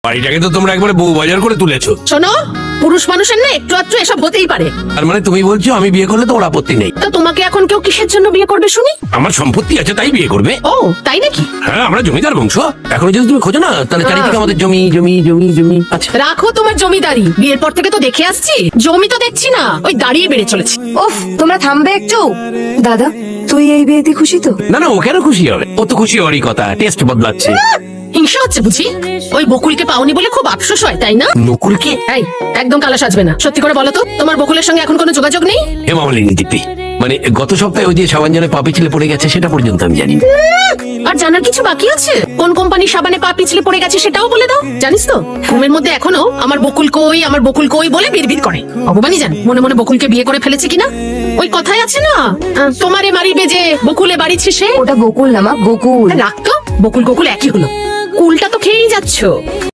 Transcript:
বাড়িটাকে তো তোমরা একবারে বউ বাজার করে তুলেছো। শোনো, পুরুষ মানুষের না একটু আধটু এসব হতেই পারে। তার মানে তুমি বলছো আমি বিয়ে করলে তো ওর আপত্তি নেই? তো তোমাকে এখন কেউ কিসের জন্য বিয়ে করবে শুনি? আমার সম্পত্তি আছে তাই বিয়ে করবে। ও তাই নাকি? হ্যাঁ, আমরা জমিদার বংশ। এখন যদি তুমি খোঁজো না, তাহলে চারিদিকে আমাদের জমি জমি জমি জমি আছে। রাখো তোমার জমিদারি, বিয়ের পর থেকে তো দেখে আসছি জমি তো দেখছি না, ওই দাঁড়িয়ে বেড়ে চলেছে। ওফ, তোমরা থামবে একটু? দাদা, তুই এই বিয়েতে খুশি তো? না না, ও কেন খুশি হবে? ও তো খুশি হওয়ারই কথা, টেস্ট বদলাচ্ছে। হিংসা হচ্ছে বুঝি? ওই বকুলকে পাওনি বলে খুব আফসোস হয় তাই না? নকুলকে? এই একদম কালা সাজবে না, সত্যি করে বলো তো তোমার বকুলের সঙ্গে এখন কোনো যোগাযোগ নেই? হে মামলিনী দিদি, মানে গত সপ্তাহে ওই যে সাবান জলে পা পিছলে পড়ে গেছে সেটা পর্যন্ত আমি জানি। আর জানার কিছু বাকি আছে? কোন কোম্পানির সাবানে পা পিছলে পড়ে গেছে সেটাও বলে দাও। জানিস তো ঘুমের মধ্যে এখনো আমার বকুল কই আমার বকুল কই বলে বিড়বিড় করে। ভগবানই জানে মনে মনে বকুলকে বিয়ে করে ফেলেছে কিনা। ওই কথাই আছে না, তোমারে মারিবে যে বকুলে বাড়িছে সে। ওটা গোকুল না মা, গোকুল। রাখতো, বকুল গোকুল একই হলো, কুলটা তো খেয়েই যাচ্ছ।